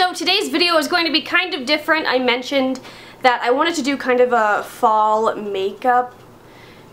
So today's video is going to be kind of different. I mentioned that I wanted to do kind of a fall makeup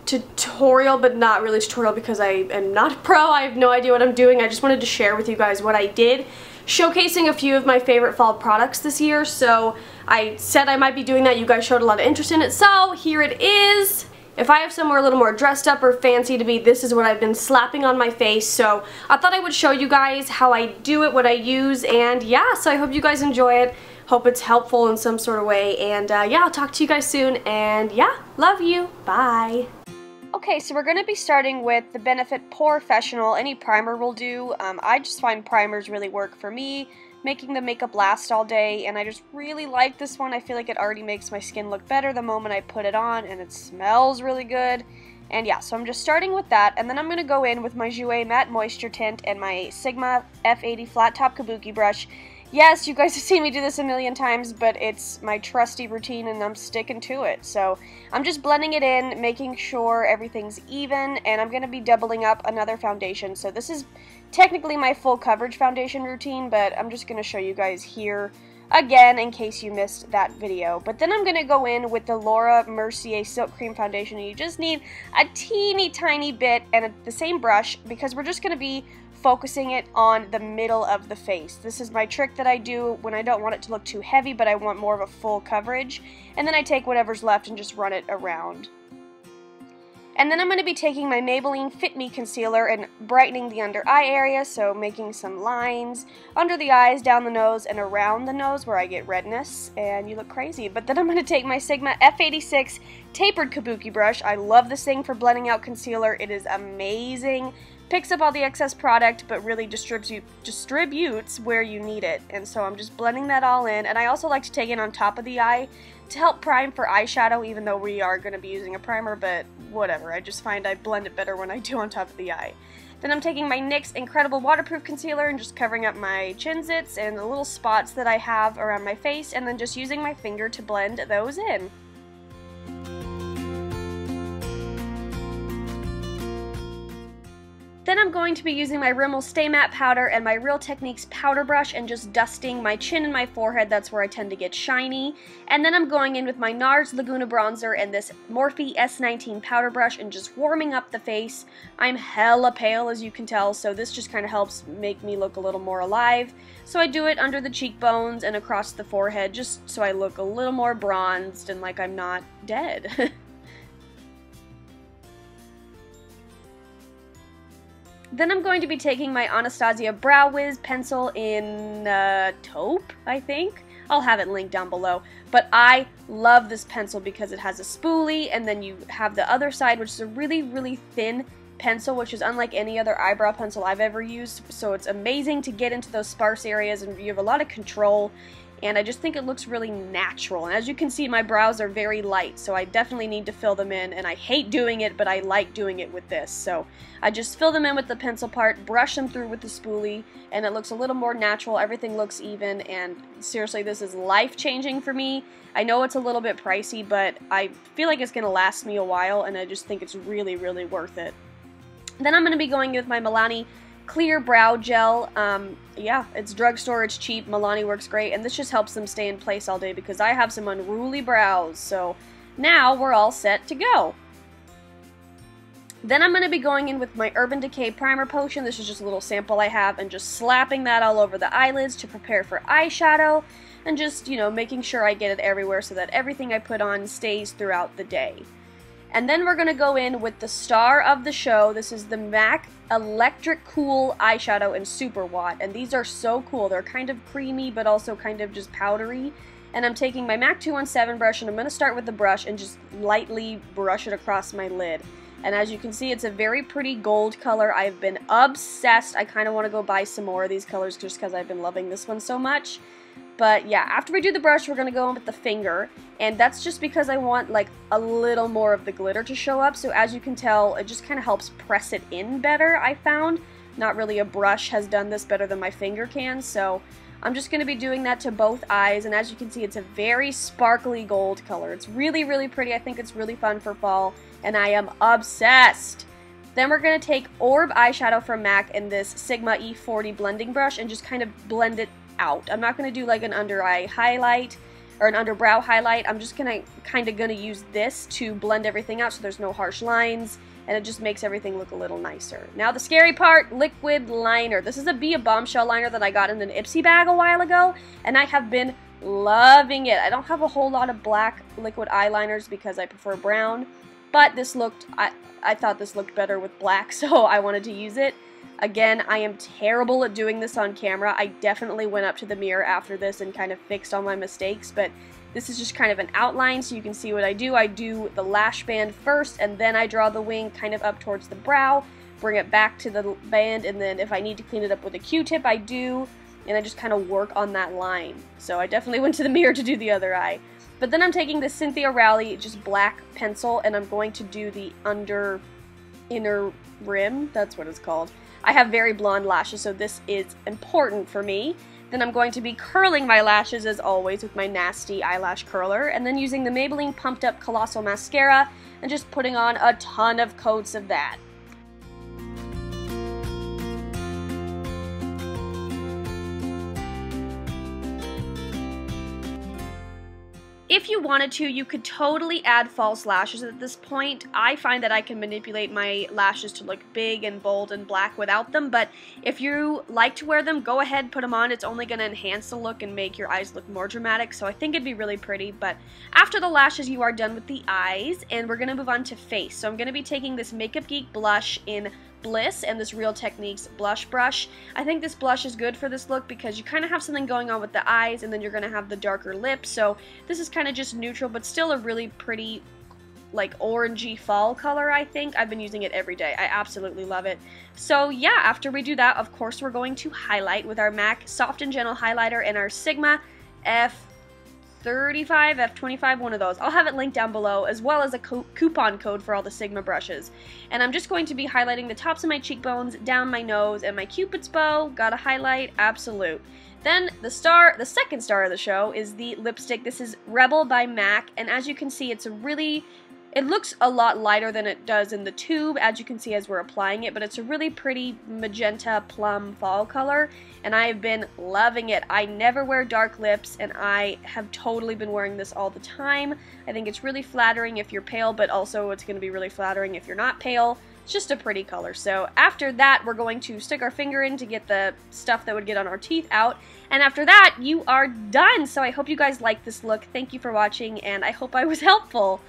tutorial, but not really tutorial because I am not a pro. I have no idea what I'm doing. I just wanted to share with you guys what I did, showcasing a few of my favorite fall products this year. So I said I might be doing that. You guys showed a lot of interest in it, so here it is. If I have somewhere a little more dressed up or fancy to be, this is what I've been slapping on my face. So I thought I would show you guys how I do it, what I use, and yeah, so I hope you guys enjoy it. Hope it's helpful in some sort of way, and yeah, I'll talk to you guys soon, and yeah, love you. Bye. Okay, so we're going to be starting with the Benefit Professional. Any primer will do. I just find primers really work for me, making the makeup last all day, and I just really like this one. I feel like it already makes my skin look better the moment I put it on, and it smells really good. And yeah, so I'm just starting with that, and then I'm going to go in with my Jouer Matte Moisture Tint and my Sigma F80 Flat Top Kabuki Brush. Yes, you guys have seen me do this a million times, but it's my trusty routine and I'm sticking to it. So I'm just blending it in, making sure everything's even, and I'm going to be doubling up another foundation. So this is technically my full coverage foundation routine, but I'm just going to show you guys here again in case you missed that video. But then I'm going to go in with the Laura Mercier Silk Cream Foundation, and you just need a teeny tiny bit and the same brush because we're just going to be focusing it on the middle of the face. This is my trick that I do when I don't want it to look too heavy, but I want more of a full coverage. And then I take whatever's left and just run it around. And then I'm going to be taking my Maybelline Fit Me Concealer and brightening the under eye area, so making some lines under the eyes, down the nose, and around the nose where I get redness, and you look crazy. But then I'm going to take my Sigma F86 Tapered Kabuki Brush. I love this thing for blending out concealer. It is amazing. Picks up all the excess product, but really distributes where you need it. And so I'm just blending that all in. And I also like to take it on top of the eye to help prime for eyeshadow, even though we are going to be using a primer, but whatever. I just find I blend it better when I do on top of the eye. Then I'm taking my NYX Incredible Waterproof Concealer and just covering up my chin zits and the little spots that I have around my face, and then just using my finger to blend those in. Then I'm going to be using my Rimmel Stay Matte Powder and my Real Techniques powder brush and just dusting my chin and my forehead. That's where I tend to get shiny. And then I'm going in with my NARS Laguna Bronzer and this Morphe S19 powder brush and just warming up the face. I'm hella pale, as you can tell, so this just kind of helps make me look a little more alive. So I do it under the cheekbones and across the forehead just so I look a little more bronzed and like I'm not dead. Then I'm going to be taking my Anastasia Brow Wiz pencil in taupe, I think. I'll have it linked down below. But I love this pencil because it has a spoolie, and then you have the other side, which is a really, really thin pencil, which is unlike any other eyebrow pencil I've ever used. So it's amazing to get into those sparse areas, and you have a lot of control. And I just think it looks really natural. And as you can see, my brows are very light, so I definitely need to fill them in. And I hate doing it, but I like doing it with this. So I just fill them in with the pencil part, brush them through with the spoolie, and it looks a little more natural. Everything looks even, and seriously, this is life-changing for me. I know it's a little bit pricey, but I feel like it's going to last me a while, and I just think it's really, really worth it. Then I'm going to be going with my Milani Clear Brow Gel. Yeah, it's drugstore, it's cheap, Milani works great, and this just helps them stay in place all day because I have some unruly brows, so now we're all set to go. Then I'm going to be going in with my Urban Decay Primer Potion. This is just a little sample I have, and just slapping that all over the eyelids to prepare for eyeshadow, and just, you know, making sure I get it everywhere so that everything I put on stays throughout the day. And then we're going to go in with the star of the show. This is the MAC Electric Cool Eyeshadow in Super Watt. And these are so cool. They're kind of creamy, but also kind of just powdery. And I'm taking my MAC 217 brush, and I'm going to start with the brush and just lightly brush it across my lid. And as you can see, it's a very pretty gold color. I've been obsessed. I kind of want to go buy some more of these colors just because I've been loving this one so much. But yeah, after we do the brush, we're going to go in with the finger, and that's just because I want like a little more of the glitter to show up. So as you can tell, it just kind of helps press it in better, I found. Not really a brush has done this better than my finger can, so I'm just going to be doing that to both eyes, and as you can see, it's a very sparkly gold color. It's really, really pretty. I think it's really fun for fall, and I am obsessed. Then we're going to take Orb eyeshadow from MAC in this Sigma E40 blending brush and just kind of blend it out. I'm not going to do like an under eye highlight or an underbrow highlight. I'm just kind of use this to blend everything out so there's no harsh lines, and it just makes everything look a little nicer. Now the scary part, liquid liner. This is a Bombshell liner that I got in an Ipsy bag a while ago, and I have been loving it. I don't have a whole lot of black liquid eyeliners because I prefer brown, but this looked, I thought this looked better with black, so I wanted to use it. Again, I am terrible at doing this on camera. I definitely went up to the mirror after this and kind of fixed all my mistakes, but this is just kind of an outline so you can see what I do. I do the lash band first, and then I draw the wing kind of up towards the brow, bring it back to the band, and then if I need to clean it up with a Q-tip, I do, and I just kind of work on that line. So I definitely went to the mirror to do the other eye. But then I'm taking the Cynthia Rowley just black pencil, and I'm going to do the inner rim, that's what it's called. I have very blonde lashes, so this is important for me. Then I'm going to be curling my lashes as always with my nasty eyelash curler, and then using the Maybelline Pumped Up Colossal Mascara and just putting on a ton of coats of that. If you wanted to, you could totally add false lashes at this point. I find that I can manipulate my lashes to look big and bold and black without them, but if you like to wear them, go ahead, put them on. It's only going to enhance the look and make your eyes look more dramatic, so I think it'd be really pretty. But after the lashes, you are done with the eyes, and we're going to move on to face. So I'm going to be taking this Makeup Geek blush in Bliss and this Real Techniques blush brush. I think this blush is good for this look because you kind of have something going on with the eyes, and then you're going to have the darker lips, so this is kind of just neutral but still a really pretty like orangey fall color. I think I've been using it every day. I absolutely love it. So yeah, after we do that, of course we're going to highlight with our MAC Soft and Gentle highlighter and our Sigma F35, F25, one of those. I'll have it linked down below, as well as a coupon code for all the Sigma brushes. And I'm just going to be highlighting the tops of my cheekbones, down my nose, and my Cupid's bow. Gotta highlight, absolute. Then the second star of the show is the lipstick. This is Rebel by MAC, and as you can see, it looks a lot lighter than it does in the tube, as you can see as we're applying it, but it's a really pretty magenta plum fall color, and I have been loving it. I never wear dark lips, and I have totally been wearing this all the time. I think it's really flattering if you're pale, but also it's going to be really flattering if you're not pale. It's just a pretty color. So after that, we're going to stick our finger in to get the stuff that would get on our teeth out, and after that, you are done. So I hope you guys liked this look. Thank you for watching, and I hope I was helpful.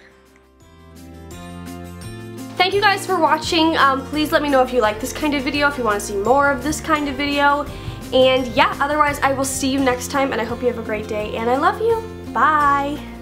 Thank you guys for watching. Please let me know if you like this kind of video, if you want to see more of this kind of video. And yeah, otherwise I will see you next time, and I hope you have a great day, and I love you. Bye!